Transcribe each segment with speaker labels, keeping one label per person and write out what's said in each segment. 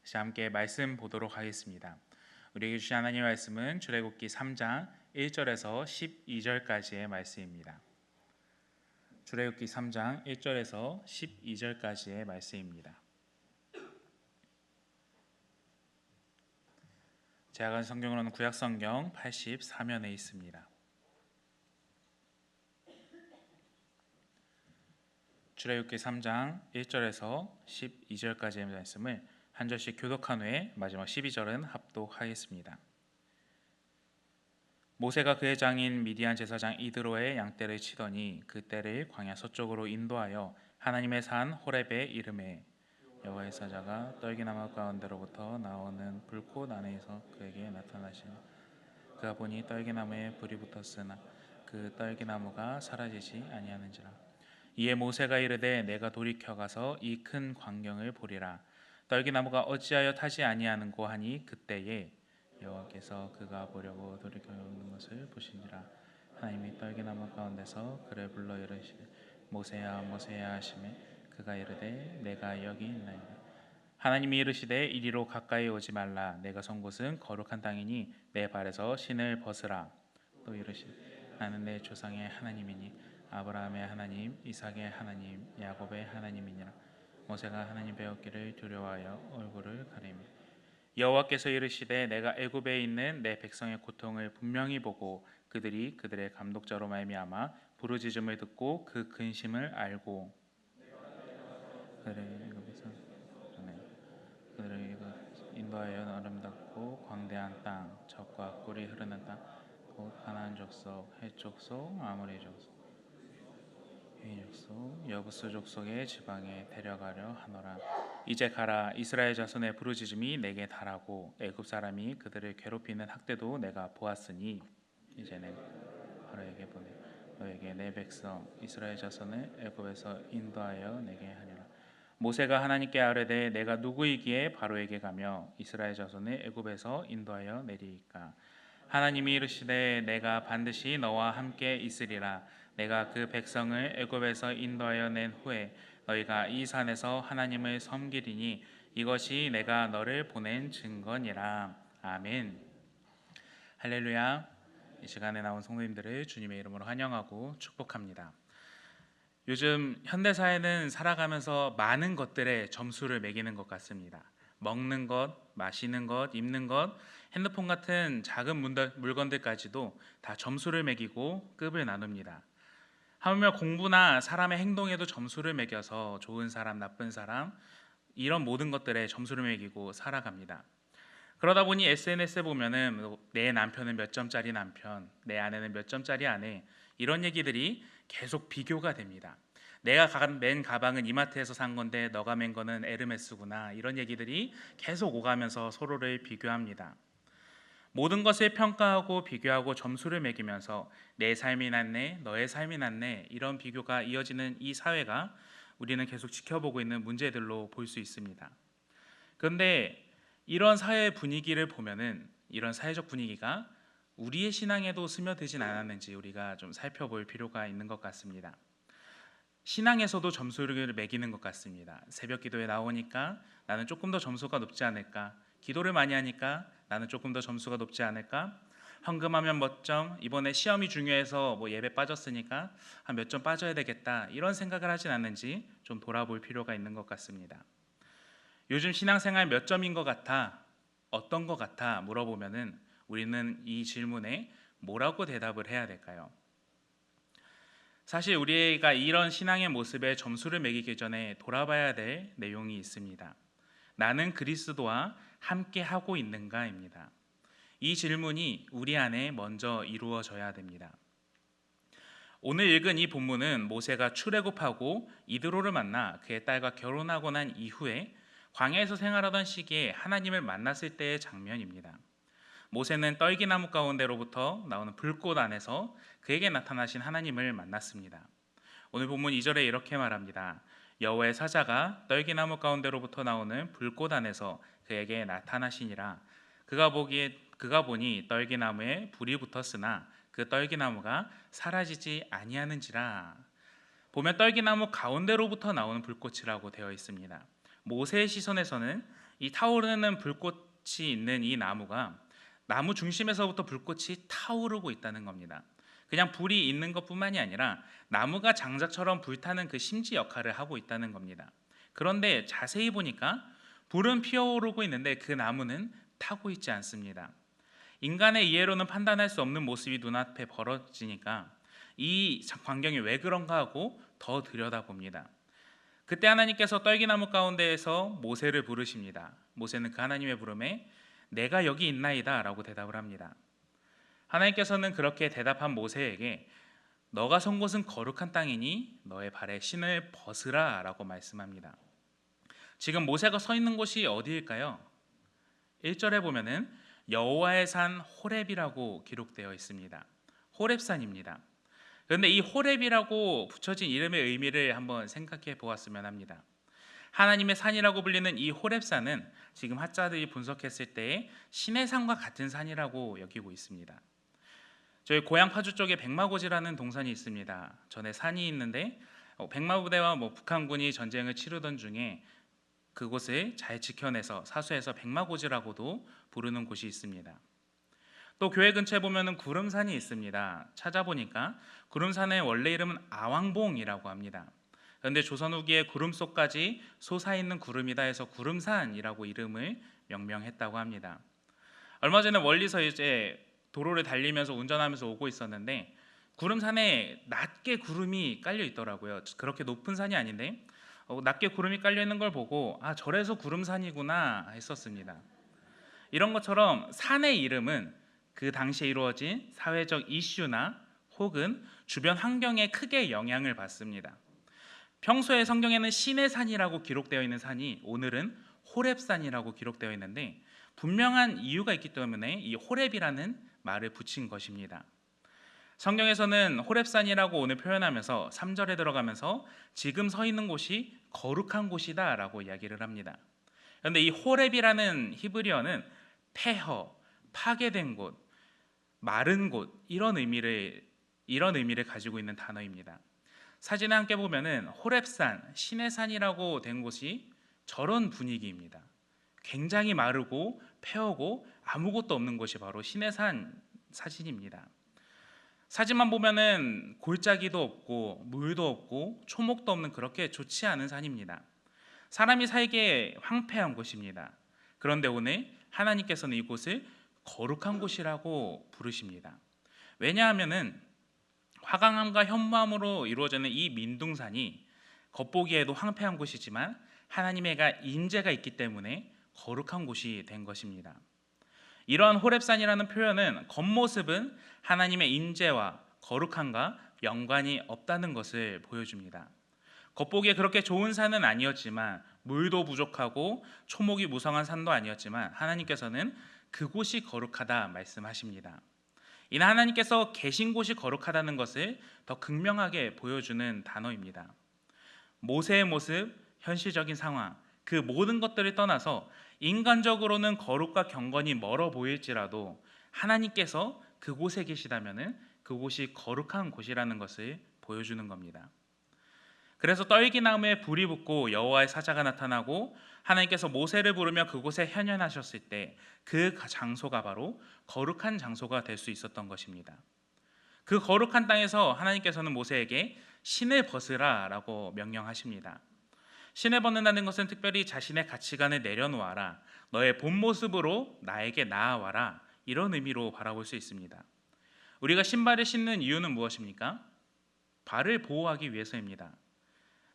Speaker 1: 다시 함께 말씀 보도록 하겠습니다. 우리에게 주신 하나님의 말씀은 출애굽기 3장 1절에서 12절까지의 말씀입니다. 출애굽기 3장 1절에서 12절까지의 말씀입니다. 제가 가진 성경으로는 구약성경 84면에 있습니다. 출애굽기 3장 1절에서 12절까지의 말씀을 한 절씩 교독한 후에 마지막 12절은 합독하겠습니다. 모세가 그의 장인 미디안 제사장 이드로의 양떼를 치더니 그 떼를 광야 서쪽으로 인도하여 하나님의 산 호렙에 이르매 여호와의 사자가 떨기나무 가운데로부터 나오는 불꽃 안에서 그에게 나타나시니 그가 보니 떨기나무에 불이 붙었으나 그 떨기나무가 사라지지 아니하는지라. 이에 모세가 이르되 내가 돌이켜 가서 이 큰 광경을 보리라. 떨기나무가 어찌하여 타지 아니하는고 하니 그때에 여호와께서 그가 보려고 돌이켜 오는 것을 보시니라. 하나님이 떨기나무 가운데서 그를 불러 이르시되 모세야 모세야 하시매 그가 이르되 내가 여기 있나이다. 하나님이 이르시되 이리로 가까이 오지 말라. 내가 선 곳은 거룩한 땅이니 내 발에서 신을 벗으라. 또 이르시되 나는 내 조상의 하나님이니 아브라함의 하나님 이삭의 하나님 야곱의 하나님이니라. 모세가 하나님 배웠기를 두려워하여 얼굴을 가리며 여호와께서 이르시되 내가 애굽에 있는 내 백성의 고통을 분명히 보고 그들이 그들의 감독자로 말미암아 부르짖음을 듣고 그 근심을 알고 그들을 인도하여 아름답고 광대한 땅 젖과 꿀이 흐르는 땅 곧 가나안 족속 헷 족속 아모리 족속 족속 여부스 족속의 지방에 데려가려 하노라. 이제 가라. 이스라엘 자손의 부르짖음이 내게 달하고 애굽 사람이 그들을 괴롭히는 학대도 내가 보았으니 이제는 바로에게 보내 너에게 내 백성 이스라엘 자손을 애굽에서 인도하여 내게 하리라. 모세가 하나님께 아뢰되 내가 누구이기에 바로에게 가며 이스라엘 자손을 애굽에서 인도하여 내리이까. 하나님이 이르시되 내가 반드시 너와 함께 있으리라. 내가 그 백성을 애굽에서 인도하여 낸 후에 너희가 이 산에서 하나님을 섬기리니 이것이 내가 너를 보낸 증거니라. 아멘. 할렐루야. 이 시간에 나온 성도님들을 주님의 이름으로 환영하고 축복합니다. 요즘 현대사회는 살아가면서 많은 것들에 점수를 매기는 것 같습니다. 먹는 것, 마시는 것, 입는 것, 핸드폰 같은 작은 물건들까지도 다 점수를 매기고 급을 나눕니다. 하물며 공부나 사람의 행동에도 점수를 매겨서 좋은 사람, 나쁜 사람 이런 모든 것들에 점수를 매기고 살아갑니다. 그러다 보니 SNS에 보면은 내 남편은 몇 점짜리 남편, 내 아내는 몇 점짜리 아내 이런 얘기들이 계속 비교가 됩니다. 내가 맨 가방은 이마트에서 산 건데 너가 맨 거는 에르메스구나 이런 얘기들이 계속 오가면서 서로를 비교합니다. 모든 것을 평가하고 비교하고 점수를 매기면서 내 삶이 낫네, 너의 삶이 낫네 이런 비교가 이어지는 이 사회가 우리는 계속 지켜보고 있는 문제들로 볼 수 있습니다. 그런데 이런 사회 분위기를 보면은 이런 사회적 분위기가 우리의 신앙에도 스며들진 않았는지 우리가 좀 살펴볼 필요가 있는 것 같습니다. 신앙에서도 점수를 매기는 것 같습니다. 새벽 기도에 나오니까 나는 조금 더 점수가 높지 않을까? 기도를 많이 하니까 나는 조금 더 점수가 높지 않을까? 헌금하면 몇 점? 이번에 시험이 중요해서 예배 빠졌으니까 한 몇 점 빠져야 되겠다. 이런 생각을 하진 않는지 좀 돌아볼 필요가 있는 것 같습니다. 요즘 신앙생활 몇 점인 것 같아? 어떤 것 같아? 물어보면은 우리는 이 질문에 뭐라고 대답을 해야 될까요? 사실 우리가 이런 신앙의 모습에 점수를 매기기 전에 돌아봐야 될 내용이 있습니다. 나는 그리스도와 함께 하고 있는가입니다. 이 질문이 우리 안에 먼저 이루어져야 됩니다. 오늘 읽은 이 본문은 모세가 출애굽하고 이드로를 만나 그의 딸과 결혼하고 난 이후에 광야에서 생활하던 시기에 하나님을 만났을 때의 장면입니다. 모세는 떨기나무 가운데로부터 나오는 불꽃 안에서 그에게 나타나신 하나님을 만났습니다. 오늘 본문 2절에 이렇게 말합니다. 여호와의 사자가 떨기나무 가운데로부터 나오는 불꽃 안에서 그에게 나타나시니라. 그가 보니 떨기나무에 불이 붙었으나 그 떨기나무가 사라지지 아니하는지라. 보면 떨기나무 가운데로부터 나오는 불꽃이라고 되어 있습니다. 모세의 시선에서는 이 타오르는 불꽃이 있는 이 나무가 나무 중심에서부터 불꽃이 타오르고 있다는 겁니다. 그냥 불이 있는 것뿐만이 아니라 나무가 장작처럼 불타는 그 심지 역할을 하고 있다는 겁니다. 그런데 자세히 보니까 불은 피어오르고 있는데 그 나무는 타고 있지 않습니다. 인간의 이해로는 판단할 수 없는 모습이 눈앞에 벌어지니까 이 광경이 왜 그런가 하고 더 들여다봅니다. 그때 하나님께서 떨기나무 가운데에서 모세를 부르십니다. 모세는 그 하나님의 부름에 내가 여기 있나이다 라고 대답을 합니다. 하나님께서는 그렇게 대답한 모세에게 너가 선 곳은 거룩한 땅이니 너의 발에 신을 벗으라 라고 말씀합니다. 지금 모세가 서 있는 곳이 어디일까요? 1절에 보면은 여호와의 산 호렙이라고 기록되어 있습니다. 호렙산입니다. 그런데 이 호렙이라고 붙여진 이름의 의미를 한번 생각해 보았으면 합니다. 하나님의 산이라고 불리는 이 호렙산은 지금 학자들이 분석했을 때 신의 산과 같은 산이라고 여기고 있습니다. 저희 고향 파주 쪽에 백마고지라는 동산이 있습니다. 전에 산이 있는데 백마부대와 북한군이 전쟁을 치르던 중에 그곳을 잘 지켜내서 사수해서 백마고지라고도 부르는 곳이 있습니다. 또 교회 근처에 보면은 구름산이 있습니다. 찾아보니까 구름산의 원래 이름은 아왕봉이라고 합니다. 그런데 조선 후기에 구름 속까지 솟아있는 구름이다 해서 구름산이라고 이름을 명명했다고 합니다. 얼마 전에 멀리서 이제 도로를 달리면서 운전하면서 오고 있었는데 구름산에 낮게 구름이 깔려 있더라고요. 그렇게 높은 산이 아닌데 낮게 구름이 깔려 있는 걸 보고 저래서 구름산이구나 했었습니다. 이런 것처럼 산의 이름은 그 당시에 이루어진 사회적 이슈나 혹은 주변 환경에 크게 영향을 받습니다. 평소에 성경에는 신의 산이라고 기록되어 있는 산이 오늘은 호렙산이라고 기록되어 있는데 분명한 이유가 있기 때문에 이 호렙이라는 말을 붙인 것입니다. 성경에서는 호렙산이라고 오늘 표현하면서 3절에 들어가면서 지금 서 있는 곳이 거룩한 곳이다 라고 이야기를 합니다. 그런데 이 호렙이라는 히브리어는 폐허, 파괴된 곳, 마른 곳 이런 의미를 가지고 있는 단어입니다. 사진에 함께 보면은 호렙산, 신의 산이라고 된 곳이 저런 분위기입니다. 굉장히 마르고 폐허고 아무것도 없는 곳이 바로 신의 산 사진입니다. 사진만 보면은 골짜기도 없고 물도 없고 초목도 없는 그렇게 좋지 않은 산입니다. 사람이 살기에 황폐한 곳입니다. 그런데 오늘 하나님께서는 이곳을 거룩한 곳이라고 부르십니다. 왜냐하면은 화강암과 현무암으로 이루어지는 이 민둥산이 겉보기에도 황폐한 곳이지만 하나님의 임재가 있기 때문에 거룩한 곳이 된 것입니다. 이러한 호렙산이라는 표현은 겉모습은 하나님의 임재와 거룩함과 연관이 없다는 것을 보여줍니다. 겉보기에 그렇게 좋은 산은 아니었지만 물도 부족하고 초목이 무성한 산도 아니었지만 하나님께서는 그곳이 거룩하다 말씀하십니다. 이는 하나님께서 계신 곳이 거룩하다는 것을 더 극명하게 보여주는 단어입니다. 모세의 모습, 현실적인 상황, 그 모든 것들을 떠나서 인간적으로는 거룩과 경건이 멀어 보일지라도 하나님께서 그곳에 계시다면 그곳이 거룩한 곳이라는 것을 보여주는 겁니다. 그래서 떨기나무에 불이 붙고 여호와의 사자가 나타나고 하나님께서 모세를 부르며 그곳에 현현하셨을 때 그 장소가 바로 거룩한 장소가 될 수 있었던 것입니다. 그 거룩한 땅에서 하나님께서는 모세에게 신을 벗으라 라고 명령하십니다. 신을 벗는다는 것은 특별히 자신의 가치관을 내려놓아라, 너의 본 모습으로 나에게 나아와라, 이런 의미로 바라볼 수 있습니다. 우리가 신발을 신는 이유는 무엇입니까? 발을 보호하기 위해서입니다.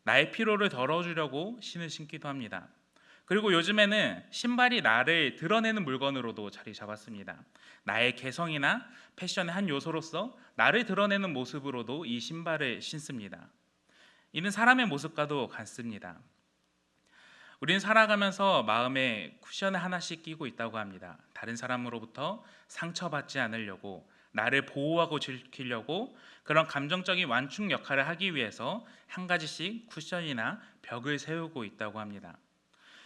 Speaker 1: 나의 피로를 덜어주려고 신을 신기도 합니다. 그리고 요즘에는 신발이 나를 드러내는 물건으로도 자리 잡았습니다. 나의 개성이나 패션의 한 요소로서 나를 드러내는 모습으로도 이 신발을 신습니다. 이는 사람의 모습과도 같습니다. 우리는 살아가면서 마음에 쿠션을 하나씩 끼고 있다고 합니다. 다른 사람으로부터 상처받지 않으려고, 나를 보호하고 지키려고 그런 감정적인 완충 역할을 하기 위해서 한 가지씩 쿠션이나 벽을 세우고 있다고 합니다.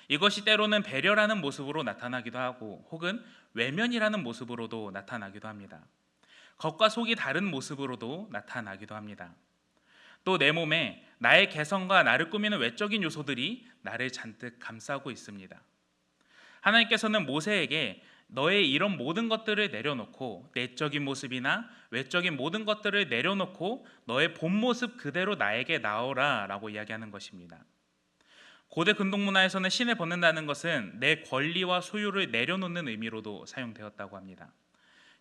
Speaker 1: 이것이 때로는 배려라는 모습으로 나타나기도 하고 혹은 외면이라는 모습으로도 나타나기도 합니다. 겉과 속이 다른 모습으로도 나타나기도 합니다. 또 내 몸에 나의 개성과 나를 꾸미는 외적인 요소들이 나를 잔뜩 감싸고 있습니다. 하나님께서는 모세에게 너의 이런 모든 것들을 내려놓고 내적인 모습이나 외적인 모든 것들을 내려놓고 너의 본 모습 그대로 나에게 나오라 라고 이야기하는 것입니다. 고대 근동 문화에서는 신을 벗는다는 것은 내 권리와 소유를 내려놓는 의미로도 사용되었다고 합니다.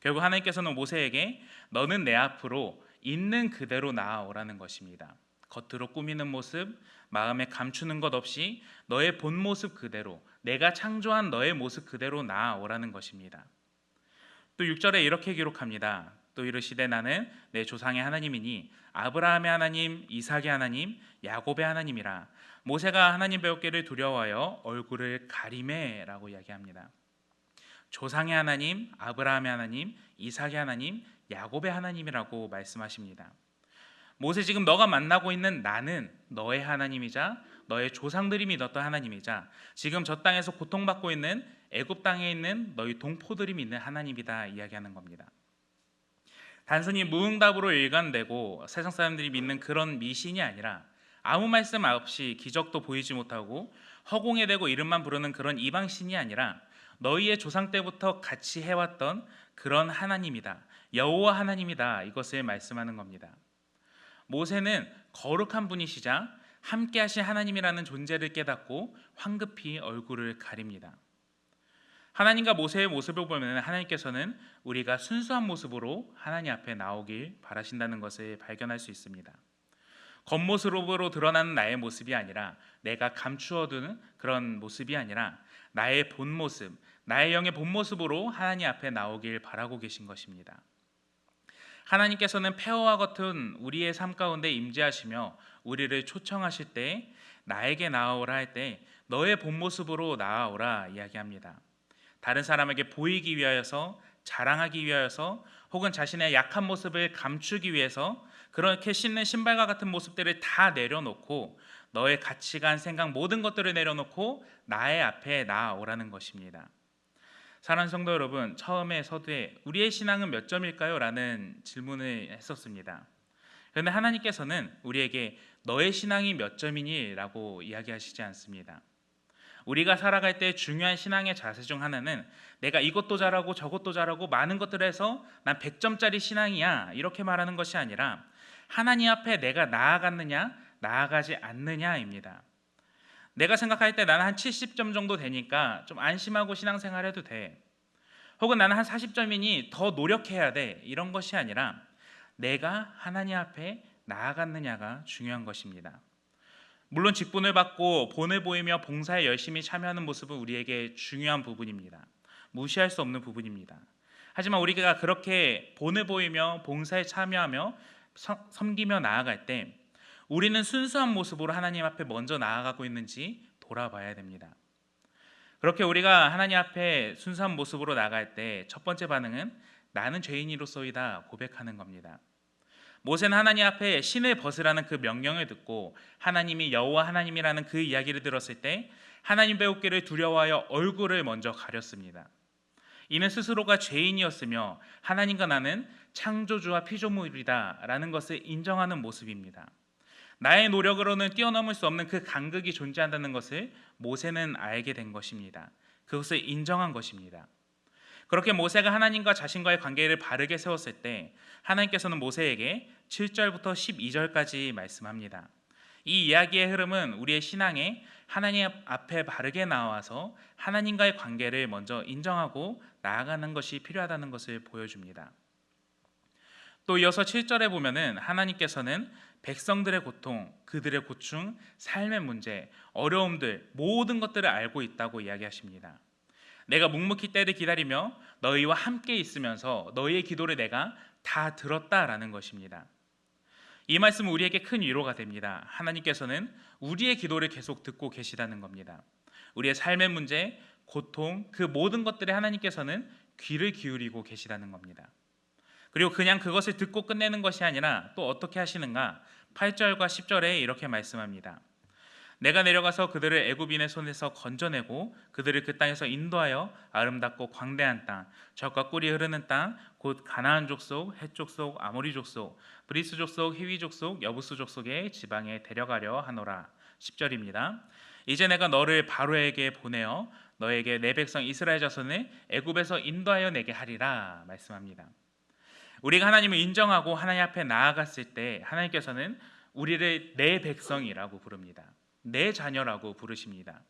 Speaker 1: 결국 하나님께서는 모세에게 너는 내 앞으로 있는 그대로 나아오라는 것입니다. 겉으로 꾸미는 모습, 마음에 감추는 것 없이 너의 본 모습 그대로, 내가 창조한 너의 모습 그대로 나아오라는 것입니다. 또 6절에 이렇게 기록합니다. 또 이르시되 나는 내 조상의 하나님이니 아브라함의 하나님, 이삭의 하나님, 야곱의 하나님이라. 모세가 하나님 배우기를 두려워하여 얼굴을 가리매라고 이야기합니다. 조상의 하나님, 아브라함의 하나님, 이삭의 하나님, 야곱의 하나님이라고 말씀하십니다. 모세, 지금 너가 만나고 있는 나는 너의 하나님이자 너의 조상들이 믿었던 하나님이자 지금 저 땅에서 고통받고 있는 애굽 땅에 있는 너희 동포들이 믿는 하나님이다 이야기하는 겁니다. 단순히 무응답으로 일관되고 세상 사람들이 믿는 그런 미신이 아니라 아무 말씀 없이 기적도 보이지 못하고 허공에 대고 이름만 부르는 그런 이방신이 아니라 너희의 조상 때부터 같이 해왔던 그런 하나님이다, 여호와 하나님이다, 이것을 말씀하는 겁니다. 모세는 거룩한 분이시자 함께 하신 하나님이라는 존재를 깨닫고 황급히 얼굴을 가립니다. 하나님과 모세의 모습을 보면 하나님께서는 우리가 순수한 모습으로 하나님 앞에 나오길 바라신다는 것을 발견할 수 있습니다. 겉모습으로 드러나는 나의 모습이 아니라, 내가 감추어두는 그런 모습이 아니라 나의 본 모습, 나의 영의 본 모습으로 하나님 앞에 나오길 바라고 계신 것입니다. 하나님께서는 폐허와 같은 우리의 삶 가운데 임재하시며 우리를 초청하실 때 나에게 나아오라 할 때 너의 본 모습으로 나아오라 이야기합니다. 다른 사람에게 보이기 위하여서, 자랑하기 위하여서, 혹은 자신의 약한 모습을 감추기 위해서 그렇게 신는 신발과 같은 모습들을 다 내려놓고 너의 가치관, 생각 모든 것들을 내려놓고 나의 앞에 나아오라는 것입니다. 사랑하는 성도 여러분, 처음에 서두에 우리의 신앙은 몇 점일까요? 라는 질문을 했었습니다. 그런데 하나님께서는 우리에게 너의 신앙이 몇 점이니? 라고 이야기하시지 않습니다. 우리가 살아갈 때 중요한 신앙의 자세 중 하나는 내가 이것도 잘하고 저것도 잘하고 많은 것들을 해서 난 100점짜리 신앙이야 이렇게 말하는 것이 아니라 하나님 앞에 내가 나아갔느냐 나아가지 않느냐입니다. 내가 생각할 때 나는 한 70점 정도 되니까 좀 안심하고 신앙생활 해도 돼, 혹은 나는 한 40점이니 더 노력해야 돼, 이런 것이 아니라 내가 하나님 앞에 나아갔느냐가 중요한 것입니다. 물론 직분을 받고 본을 보이며 봉사에 열심히 참여하는 모습은 우리에게 중요한 부분입니다. 무시할 수 없는 부분입니다. 하지만 우리가 그렇게 본을 보이며 봉사에 참여하며 섬기며 나아갈 때 우리는 순수한 모습으로 하나님 앞에 먼저 나아가고 있는지 돌아봐야 됩니다. 그렇게 우리가 하나님 앞에 순수한 모습으로 나아갈 때 첫 번째 반응은 나는 죄인이로소이다 고백하는 겁니다. 모세는 하나님 앞에 신을 벗으라는 그 명령을 듣고 하나님이 여호와 하나님이라는 그 이야기를 들었을 때 하나님 배우기를 두려워하여 얼굴을 먼저 가렸습니다. 이는 스스로가 죄인이었으며 하나님과 나는 창조주와 피조물이다 라는 것을 인정하는 모습입니다. 나의 노력으로는 뛰어넘을 수 없는 그 간극이 존재한다는 것을 모세는 알게 된 것입니다. 그것을 인정한 것입니다. 그렇게 모세가 하나님과 자신과의 관계를 바르게 세웠을 때 하나님께서는 모세에게 7절부터 12절까지 말씀합니다. 이 이야기의 흐름은 우리의 신앙에 하나님 앞에 바르게 나와서 하나님과의 관계를 먼저 인정하고 나아가는 것이 필요하다는 것을 보여줍니다. 또 이어서 7절에 보면은 하나님께서는 백성들의 고통, 그들의 고충, 삶의 문제, 어려움들 모든 것들을 알고 있다고 이야기하십니다. 내가 묵묵히 때를 기다리며 너희와 함께 있으면서 너희의 기도를 내가 다 들었다라는 것입니다. 이 말씀은 우리에게 큰 위로가 됩니다. 하나님께서는 우리의 기도를 계속 듣고 계시다는 겁니다. 우리의 삶의 문제, 고통, 그 모든 것들에 하나님께서는 귀를 기울이고 계시다는 겁니다. 그리고 그냥 그것을 듣고 끝내는 것이 아니라 또 어떻게 하시는가? 8절과 10절에 이렇게 말씀합니다. 내가 내려가서 그들을 애굽인의 손에서 건져내고 그들을 그 땅에서 인도하여 아름답고 광대한 땅, 젖과 꿀이 흐르는 땅, 곧 가나안 족속, 헷 족속, 아모리 족속, 브리스 족속, 히위 족속, 여부스 족속의 지방에 데려가려 하노라. 10절입니다. 이제 내가 너를 바로에게 보내어 너에게 내 백성 이스라엘 자손을 애굽에서 인도하여 내게 하리라 말씀합니다. 우리가 하나님을 인정하고 하나님 앞에 나아갔을 때 하나님께서는 우리를 내 백성이라고 부릅니다. 내 자녀라고 부르십니다.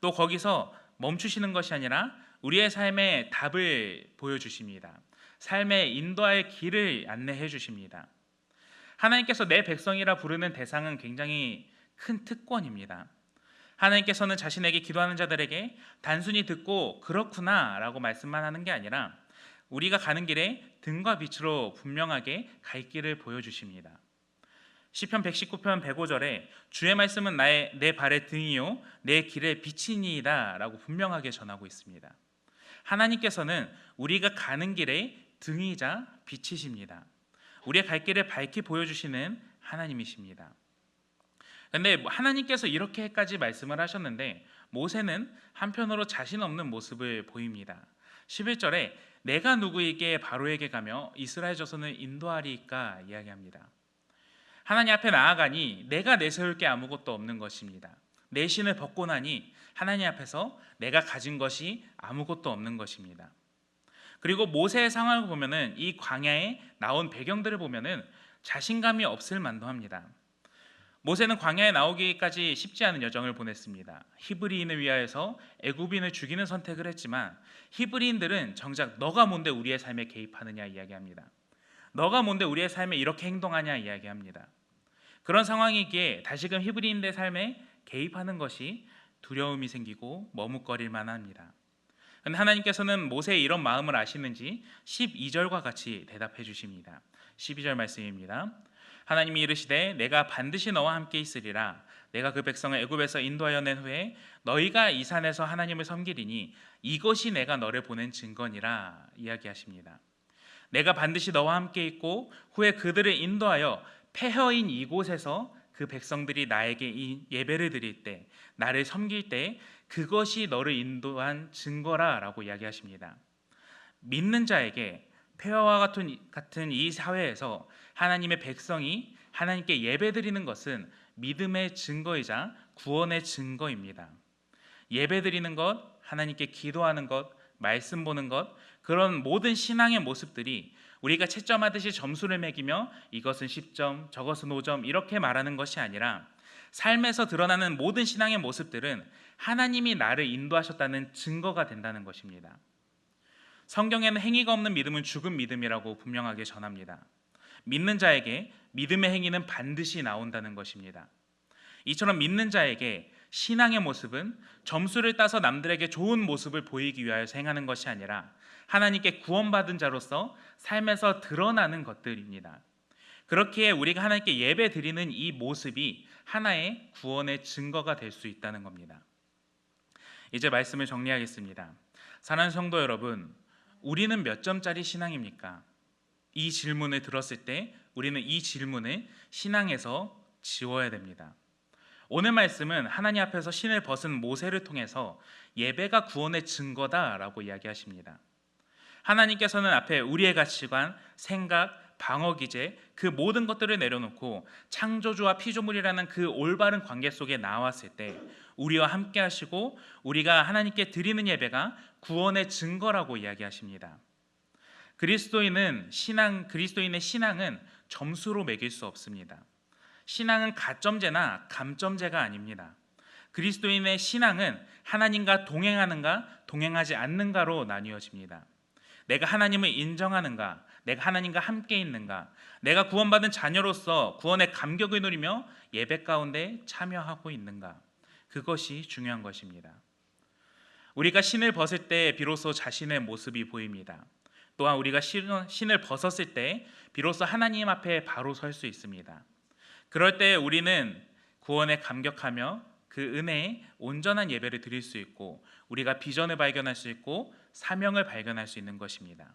Speaker 1: 또 거기서 멈추시는 것이 아니라 우리의 삶의 답을 보여주십니다. 삶의 인도의 길을 안내해 주십니다. 하나님께서 내 백성이라 부르는 대상은 굉장히 큰 특권입니다. 하나님께서는 자신에게 기도하는 자들에게 단순히 듣고 그렇구나 라고 말씀만 하는 게 아니라 우리가 가는 길에 등과 빛으로 분명하게 갈 길을 보여주십니다. 시편 119편 105절에 주의 말씀은 내 발의 등이요 내 길의 빛이니이다 라고 분명하게 전하고 있습니다. 하나님께서는 우리가 가는 길의 등이자 빛이십니다. 우리의 갈 길을 밝히 보여주시는 하나님이십니다. 그런데 하나님께서 이렇게까지 말씀을 하셨는데 모세는 한편으로 자신 없는 모습을 보입니다. 11절에 내가 누구에게 바로에게 가며 이스라엘 자손을 인도하리까 이야기합니다. 하나님 앞에 나아가니 내가 내세울 게 아무것도 없는 것입니다. 내 신을 벗고 나니 하나님 앞에서 내가 가진 것이 아무것도 없는 것입니다. 그리고 모세의 상황을 보면은 이 광야에 나온 배경들을 보면은 자신감이 없을 만도 합니다. 모세는 광야에 나오기까지 쉽지 않은 여정을 보냈습니다. 히브리인을 위하여서 애굽인을 죽이는 선택을 했지만 히브리인들은 정작 너가 뭔데 우리의 삶에 개입하느냐 이야기합니다. 너가 뭔데 우리의 삶에 이렇게 행동하냐 이야기합니다. 그런 상황이기에 다시금 히브리인들의 삶에 개입하는 것이 두려움이 생기고 머뭇거릴 만합니다. 그런데 하나님께서는 모세의 이런 마음을 아시는지 12절과 같이 대답해 주십니다. 12절 말씀입니다. 하나님이 이르시되 내가 반드시 너와 함께 있으리라. 내가 그 백성을 애굽에서 인도하여 낸 후에 너희가 이 산에서 하나님을 섬기리니 이것이 내가 너를 보낸 증거니라 이야기하십니다. 내가 반드시 너와 함께 있고 후에 그들을 인도하여 폐허인 이곳에서 그 백성들이 나에게 예배를 드릴 때 나를 섬길 때 그것이 너를 인도한 증거라 라고 이야기하십니다. 믿는 자에게 폐허와 같은 이 사회에서 하나님의 백성이 하나님께 예배드리는 것은 믿음의 증거이자 구원의 증거입니다. 예배드리는 것, 하나님께 기도하는 것, 말씀 보는 것, 그런 모든 신앙의 모습들이 우리가 채점하듯이 점수를 매기며 이것은 10점, 저것은 5점 이렇게 말하는 것이 아니라 삶에서 드러나는 모든 신앙의 모습들은 하나님이 나를 인도하셨다는 증거가 된다는 것입니다. 성경에는 행위가 없는 믿음은 죽은 믿음이라고 분명하게 전합니다. 믿는 자에게 믿음의 행위는 반드시 나온다는 것입니다. 이처럼 믿는 자에게 신앙의 모습은 점수를 따서 남들에게 좋은 모습을 보이기 위하여서 행하는 것이 아니라 하나님께 구원받은 자로서 삶에서 드러나는 것들입니다. 그렇기에 우리가 하나님께 예배 드리는 이 모습이 하나의 구원의 증거가 될 수 있다는 겁니다. 이제 말씀을 정리하겠습니다. 사랑하는 성도 여러분, 우리는 몇 점짜리 신앙입니까? 이 질문을 들었을 때 우리는 이 질문을 신앙에서 지워야 됩니다. 오늘 말씀은 하나님 앞에서 신을 벗은 모세를 통해서 예배가 구원의 증거다라고 이야기하십니다. 하나님께서는 앞에 우리의 가치관, 생각, 방어 기제 그 모든 것들을 내려놓고 창조주와 피조물이라는 그 올바른 관계 속에 나왔을 때 우리와 함께 하시고 우리가 하나님께 드리는 예배가 구원의 증거라고 이야기하십니다. 그리스도인의 신앙은 점수로 매길 수 없습니다. 신앙은 가점제나 감점제가 아닙니다. 그리스도인의 신앙은 하나님과 동행하는가 동행하지 않는가로 나뉘어집니다. 내가 하나님을 인정하는가, 내가 하나님과 함께 있는가, 내가 구원받은 자녀로서 구원의 감격을 누리며 예배 가운데 참여하고 있는가, 그것이 중요한 것입니다. 우리가 신을 벗을 때 비로소 자신의 모습이 보입니다. 또한 우리가 신을 벗었을 때 비로소 하나님 앞에 바로 설 수 있습니다. 그럴 때 우리는 구원에 감격하며 그 은혜에 온전한 예배를 드릴 수 있고 우리가 비전을 발견할 수 있고 사명을 발견할 수 있는 것입니다.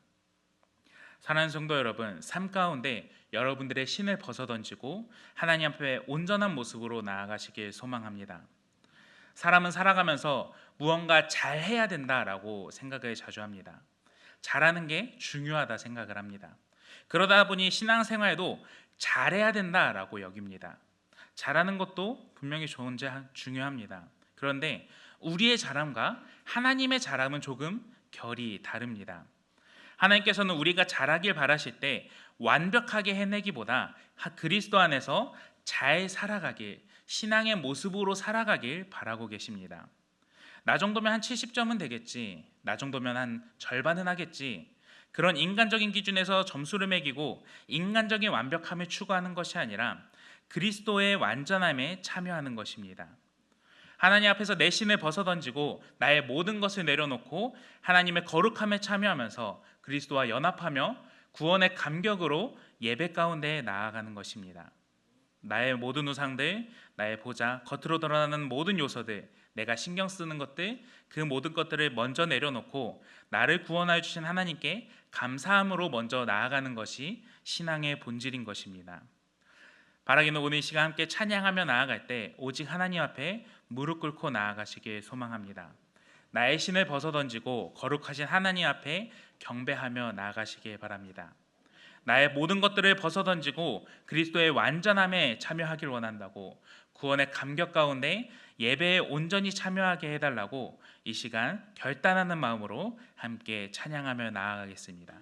Speaker 1: 사랑하는 성도 여러분, 삶 가운데 여러분들의 신을 벗어던지고 하나님 앞에 온전한 모습으로 나아가시길 소망합니다. 사람은 살아가면서 무언가 잘해야 된다라고 생각을 자주 합니다. 잘하는 게 중요하다 생각을 합니다. 그러다 보니 신앙생활도 잘해야 된다라고 여깁니다. 잘하는 것도 분명히 중요합니다. 그런데 우리의 자랑과 하나님의 자랑은 조금 결이 다릅니다. 하나님께서는 우리가 잘하길 바라실 때 완벽하게 해내기보다 그리스도 안에서 잘 살아가길, 신앙의 모습으로 살아가길 바라고 계십니다. 나 정도면 한 70점은 되겠지, 나 정도면 한 절반은 하겠지, 그런 인간적인 기준에서 점수를 매기고 인간적인 완벽함을 추구하는 것이 아니라 그리스도의 완전함에 참여하는 것입니다. 하나님 앞에서 내 신을 벗어던지고 나의 모든 것을 내려놓고 하나님의 거룩함에 참여하면서 그리스도와 연합하며 구원의 감격으로 예배 가운데 나아가는 것입니다. 나의 모든 우상들, 나의 보자, 겉으로 드러나는 모든 요소들, 내가 신경 쓰는 것들, 그 모든 것들을 먼저 내려놓고 나를 구원하여 주신 하나님께 감사함으로 먼저 나아가는 것이 신앙의 본질인 것입니다. 바라기는 오늘 이 시간 함께 찬양하며 나아갈 때 오직 하나님 앞에 무릎 꿇고 나아가시길 소망합니다. 나의 신을 벗어던지고 거룩하신 하나님 앞에 경배하며 나아가시길 바랍니다. 나의 모든 것들을 벗어던지고 그리스도의 완전함에 참여하길 원한다고, 구원의 감격 가운데 예배에 온전히 참여하게 해달라고 이 시간 결단하는 마음으로 함께 찬양하며 나아가겠습니다.